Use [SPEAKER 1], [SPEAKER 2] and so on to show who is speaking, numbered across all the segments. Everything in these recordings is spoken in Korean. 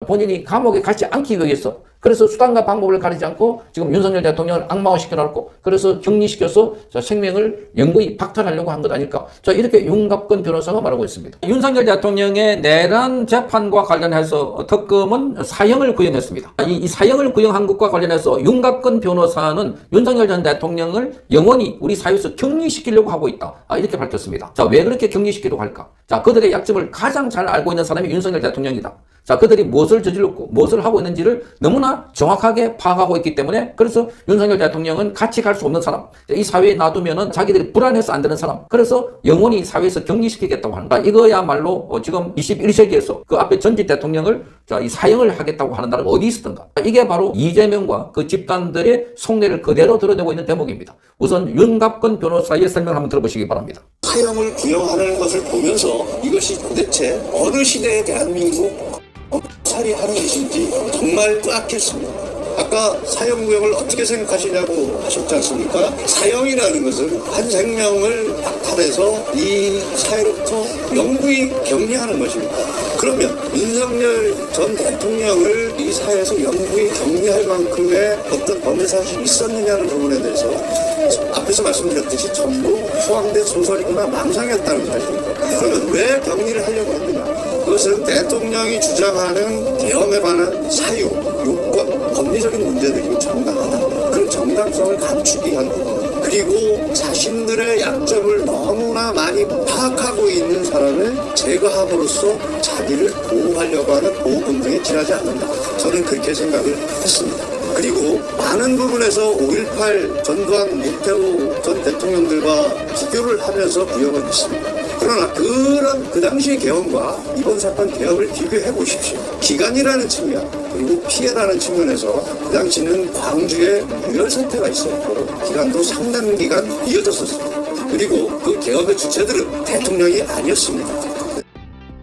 [SPEAKER 1] 본인이 감옥에 갇지 않기 위해서 그래서 수단과 방법을 가리지 않고 지금 윤석열 대통령을 악마화시켜놓고 그래서 격리시켜서 생명을 영구히 박탈하려고 한 것 아닐까. 자, 이렇게 윤갑근 변호사가 말하고 있습니다. 윤석열 대통령의 내란 재판과 관련해서 특검은 사형을 구형했습니다. 이 사형을 구형한 것과 관련해서 윤갑근 변호사는 윤석열 전 대통령을 영원히 우리 사회에서 격리시키려고 하고 있다. 이렇게 밝혔습니다. 자, 왜 그렇게 격리시키려고 할까? 자, 그들의 약점을 가장 잘 알고 있는 사람이 윤석열 대통령이다. 자, 그들이 무엇을 저질렀고 무엇을 하고 있는지를 너무나 정확하게 파악하고 있기 때문에 그래서 윤석열 대통령은 같이 갈 수 없는 사람, 이 사회에 놔두면은 자기들이 불안해서 안 되는 사람, 그래서 영원히 사회에서 격리시키겠다고 하는 거야. 이거야말로 지금 21세기에서 그 앞에 전직 대통령을 이 사형을 하겠다고 하는 나라가 어디 있었던가. 이게 바로 이재명과 그 집단들의 속내를 그대로 드러내고 있는 대목입니다. 우선 윤갑근 변호사의 설명을 한번 들어보시기 바랍니다.
[SPEAKER 2] 사형을 구형하는 것을 보면서 이것이 도대체 어느 시대의 대한민국 검찰이 하는 것인지 정말 뿌옇겠습니다. 아까 사형 구형을 어떻게 생각하시냐고 하셨지 않습니까? 사형이라는 것은 한 생명을 박탈해서 이 사회로부터 영구히 격리하는 것입니다. 그러면 윤석열 전 대통령을 이 사회에서 영구히 격리할 만큼의 어떤 범죄 사실이 있었느냐는 부분에 대해서 앞에서 말씀드렸듯이 전부 포함된 소설이거나 망상이었다는 사실입니다. 그러면 왜 격리를 하려고 했느냐? 그것은 대통령이 주장하는 계엄에 관한 사유, 요건, 법리적인 문제들이 정당하다. 그 정당성을 감추기 위한 부분. 그리고 자신들의 약점을 너무나 많이 파악하고 있는 사람을 제거함으로써 자기를 보호하려고 하는 보호본능에 지나지 않는다. 저는 그렇게 생각을 했습니다. 그리고 많은 부분에서 5.18 전두환, 노태우 전 대통령들과 비교를 하면서 구형을 했습니다. 그러나 그 당시의 계엄과 이번 사건 계엄을 비교해 보십시오. 기간이라는 측면 그리고 피해라는 측면에서 그 당시는 광주에 유혈 사태가 있었고 기간도 상당 기간 이어졌었습니다. 그리고 그 계엄의 주체들은 대통령이 아니었습니다.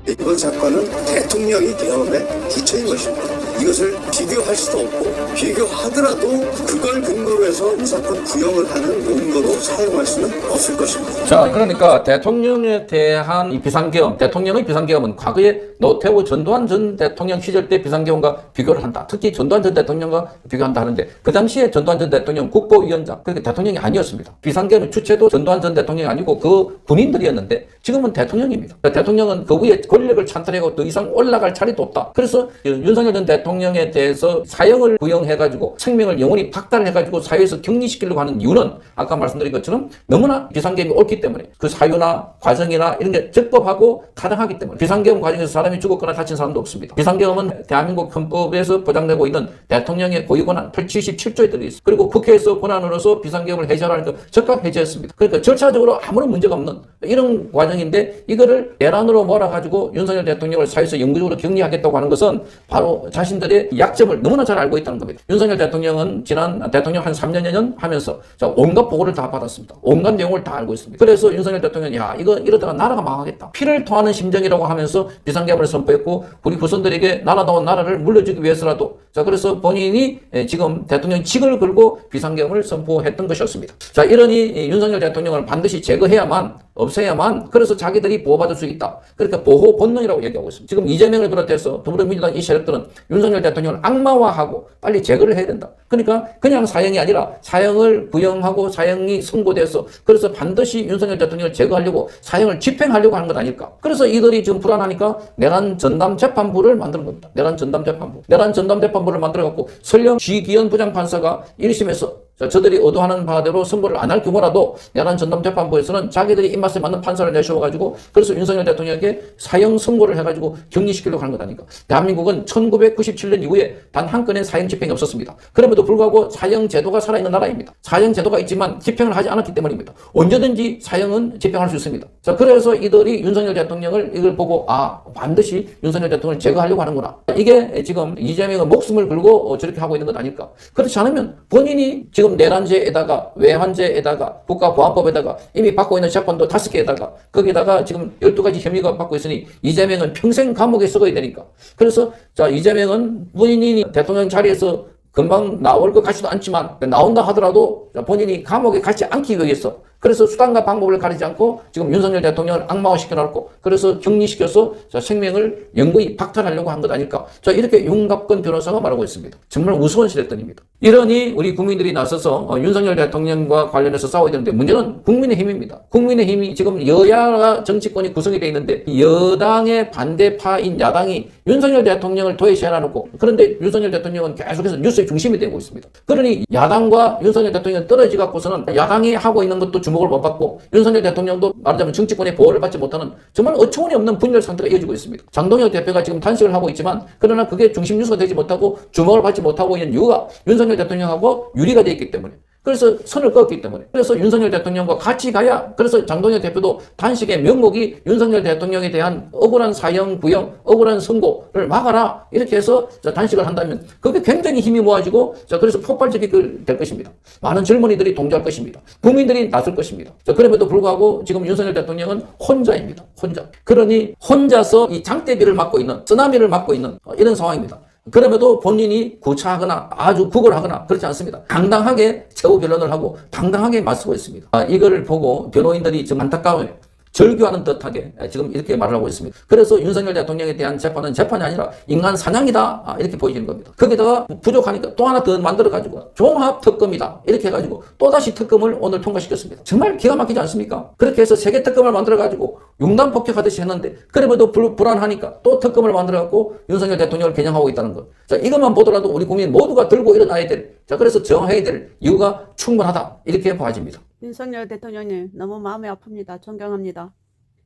[SPEAKER 2] 이번 사건은 대통령이 계엄의 주체인 것입니다. 이것을 비교할 수도 없고 비교하더라도 그걸 근거로 해서 이 사건 구형을 하는 용도로 사용할 수는 없을 것입니다.
[SPEAKER 1] 자, 그러니까 대통령에 대한 이 비상계엄, 대통령의 비상계엄은 과거에 노태우 전두환 전 대통령 시절 때 비상계엄과 비교를 한다. 특히 전두환 전 대통령과 비교한다 하는데 그 당시에 전두환 전 대통령 국보위원장, 그러니까 대통령이 아니었습니다. 비상계엄의 주체도 전두환 전 대통령이 아니고 그 군인들이었는데 지금은 대통령입니다. 그러니까 대통령은 그 위에 권력을 찬탈하고 더 이상 올라갈 자리도 없다. 그래서 윤석열 전 대통령에 대해서 사형을 구형해가지고 생명을 영원히 박탈해가지고 사회에서 격리시키려고 하는 이유는 아까 말씀드린 것처럼 너무나 비상계엄이 옳기 때문에 그 사유나 과정이나 이런 게 적법하고 타당하기 때문에 비상계엄 과정에서 사람이 죽었거나 다친 사람도 없습니다. 비상계엄은 대한민국 헌법에서 보장되고 있는 대통령의 고유권한 77조에 들어있습니다. 그리고 국회에서 권한으로서 비상계엄을 해제하라는 거 적합 해제했습니다. 그러니까 절차적으로 아무런 문제가 없는 이런 과정인데 이거를 내란으로 몰아가지고 윤석열 대통령을 사회에서 영구적으로 격리하겠다고 하는 것은 바로 자신들의 약점을 너무나 잘 알고 있다는 겁니다. 윤석열 대통령은 지난 대통령 한 3년여 년 하면서 온갖 보고를 다 받았습니다. 온갖 내용을 다 알고 있습니다. 그래서 윤석열 대통령이 이거 이러다가 나라가 망하겠다. 피를 토하는 심정이라고 하면서 비상계엄을 선포했고 우리 후손들에게 나라다운 나라를 물려주기 위해서라도 그래서 본인이 지금 대통령직을 걸고 비상계엄을 선포했던 것이었습니다. 자, 이러니 윤석열 대통령을 반드시 제거해야만 없애야만 그래서 자기들이 보호받을 수 있다. 그러니까 보호 본능이라고 얘기하고 있습니다. 지금 이재명을 비롯해서 더불어민주당 이 세력들은 윤석열 대통령을 악마화하고 빨리 제거를 해야 된다. 그러니까 그냥 사형이 아니라 사형을 구형하고 사형이 선고돼서 그래서 반드시 윤석열 대통령을 제거하려고 사형을 집행하려고 하는 것 아닐까. 그래서 이들이 지금 불안하니까 내란 전담 재판부를 만드는 겁니다. 내란 전담 재판부. 내란 전담 재판부를 만들어갖고 설령 지기현 부장판사가 1심에서 저들이 의도하는 바대로 선고를 안 할 경우라도 내란 전담 재판부에서는 자기들이 입맛에 맞는 판사를 내세워가지고 그래서 윤석열 대통령에게 사형 선고를 해가지고 격리시키려고 하는 것 아닙니까? 대한민국은 1997년 이후에 단 한 건의 사형 집행이 없었습니다. 그럼에도 불구하고 사형 제도가 살아있는 나라입니다. 사형 제도가 있지만 집행을 하지 않았기 때문입니다. 언제든지 사형은 집행할 수 있습니다. 자, 그래서 이들이 윤석열 대통령을 이걸 보고 반드시 윤석열 대통령을 제거하려고 하는구나. 이게 지금 이재명은 목숨을 걸고 저렇게 하고 있는 것 아닐까? 그렇지 않으면 본인이 지금 내란죄에다가 외환죄에다가 국가보안법에다가 이미 받고 있는 재판도 5개에다가 거기다가 지금 12가지 혐의가 받고 있으니 이재명은 평생 감옥에 썩어야 되니까. 그래서 자, 이재명은 본인이 대통령 자리에서 금방 나올 것 같지도 않지만 나온다 하더라도 본인이 감옥에 갇지 않기 위해서 그래서 수단과 방법을 가리지 않고 지금 윤석열 대통령을 악마화시켜놓고 그래서 격리시켜서 생명을 영구히 박탈하려고 한 것 아닐까. 자, 이렇게 윤갑근 변호사가 말하고 있습니다. 정말 무서운 시대더입니다. 이러니 우리 국민들이 나서서 윤석열 대통령과 관련해서 싸워야 되는데 문제는 국민의힘입니다. 국민의힘이 지금 여야 정치권이 구성이 되어 있는데 여당의 반대파인 야당이 윤석열 대통령을 도외시해놔놓고 그런데 윤석열 대통령은 계속해서 뉴스의 중심이 되고 있습니다. 그러니 야당과 윤석열 대통령이 떨어지 갖고서는 야당이 하고 있는 것도 주목을 못 받고 윤석열 대통령도 말하자면 정치권의 보호를 받지 못하는 정말 어처구니 없는 분열 상태가 이어지고 있습니다. 장동혁 대표가 지금 단식을 하고 있지만 그러나 그게 중심 뉴스가 되지 못하고 주목을 받지 못하고 있는 이유가 윤석열 대통령하고 유리가 되어 있기 때문에 그래서 선을 그었기 때문에 그래서 윤석열 대통령과 같이 가야 그래서 장동혁 대표도 단식의 명목이 윤석열 대통령에 대한 억울한 사형, 구형, 억울한 선고를 막아라 이렇게 해서 단식을 한다면 그게 굉장히 힘이 모아지고 그래서 폭발적이 될 것입니다. 많은 젊은이들이 동조할 것입니다. 국민들이 나설 것입니다. 그럼에도 불구하고 지금 윤석열 대통령은 혼자입니다. 혼자. 그러니 혼자서 이 장대비를 맡고 있는 쓰나미를 맡고 있는 이런 상황입니다. 그럼에도 본인이 구차하거나 아주 구걸하거나 그렇지 않습니다. 당당하게 최후 변론을 하고 당당하게 맞서고 있습니다. 이거를 보고 변호인들이 좀 안타까워요. 절규하는 듯하게 지금 이렇게 말을 하고 있습니다. 그래서 윤석열 대통령에 대한 재판은 재판이 아니라 인간 사냥이다 이렇게 보여지는 겁니다. 거기다가 부족하니까 또 하나 더 만들어가지고 종합특검이다 이렇게 해가지고 또다시 특검을 오늘 통과시켰습니다. 정말 기가 막히지 않습니까? 그렇게 해서 세계 특검을 만들어가지고 융단 폭격하듯이 했는데 그래도 불안하니까 또 특검을 만들어갖고 윤석열 대통령을 겨냥하고 있다는 것. 자, 이것만 보더라도 우리 국민 모두가 들고 일어나야 될, 자, 그래서 저항해야 될 이유가 충분하다 이렇게 봐집니다.
[SPEAKER 3] 윤석열 대통령님 너무 마음이 아픕니다. 존경합니다.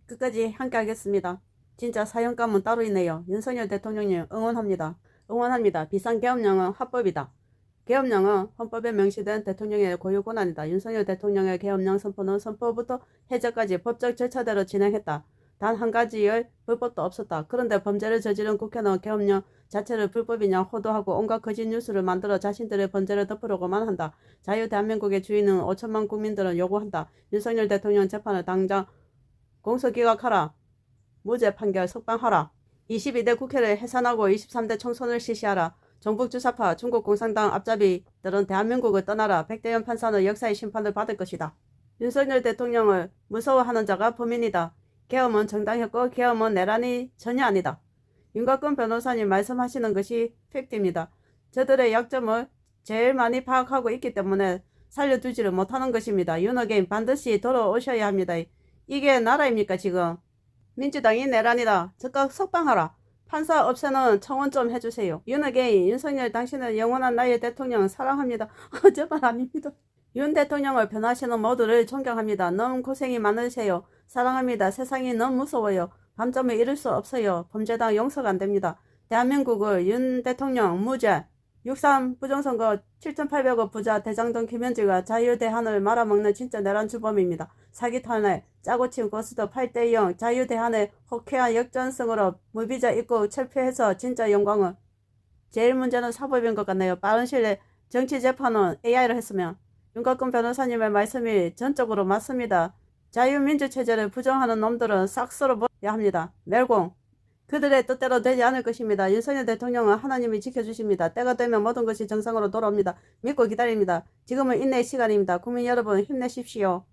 [SPEAKER 3] 끝까지 함께 하겠습니다. 진짜 사형감은 따로 있네요. 윤석열 대통령님 응원합니다. 응원합니다. 비상계엄령은 합법이다. 계엄령은 헌법에 명시된 대통령의 고유 권한이다. 윤석열 대통령의 계엄령 선포는 선포부터 해제까지 법적 절차대로 진행했다. 단 한 가지의 불법도 없었다. 그런데 범죄를 저지른 국회는 계엄령 자체를 불법이냐 호도하고 온갖 거짓 뉴스를 만들어 자신들의 범죄를 덮으려고만 한다. 자유 대한민국의 주인은 5천만 국민들은 요구한다. 윤석열 대통령 재판을 당장 공소기각하라. 무죄 판결 석방하라. 22대 국회를 해산하고 23대 총선을 실시하라. 종북주사파 중국 공산당 앞잡이들은 대한민국을 떠나라. 백대현 판사는 역사의 심판을 받을 것이다. 윤석열 대통령을 무서워하는 자가 범인이다. 계엄은 정당했고 계엄은 내란이 전혀 아니다. 윤곽근 변호사님 말씀하시는 것이 팩트입니다. 저들의 약점을 제일 많이 파악하고 있기 때문에 살려두지를 못하는 것입니다. 윤어게인 반드시 돌아오셔야 합니다. 이게 나라입니까 지금? 민주당이 내란이다. 즉각 석방하라. 판사 없애는 청원 좀 해주세요. 윤어게인 윤석열 당신은 영원한 나의 대통령 사랑합니다. 제발 아닙니다. 윤 대통령을 변호하시는 모두를 존경합니다. 너무 고생이 많으세요. 사랑합니다. 세상이 너무 무서워요. 밤잠을 이룰 수 없어요. 범죄당 용서가 안 됩니다. 대한민국을 윤 대통령 무죄, 6.3 부정선거 7,800억 부자 대장동 김현지가 자유대한을 말아먹는 진짜 내란 주범입니다. 사기탄핵, 짜고친 고스톱 8대0 자유대한의 호쾌한 역전승으로 무비자 입국 철폐해서 진짜 영광을. 제일 문제는 사법인 것 같네요. 빠른 시일 내에 정치재판은 AI를 했으면. 윤곽근 변호사님의 말씀이 전적으로 맞습니다. 자유민주체제를 부정하는 놈들은 싹 쓸어버려야 합니다. 멸공. 그들의 뜻대로 되지 않을 것입니다. 윤석열 대통령은 하나님이 지켜주십니다. 때가 되면 모든 것이 정상으로 돌아옵니다. 믿고 기다립니다. 지금은 인내의 시간입니다. 국민 여러분 힘내십시오.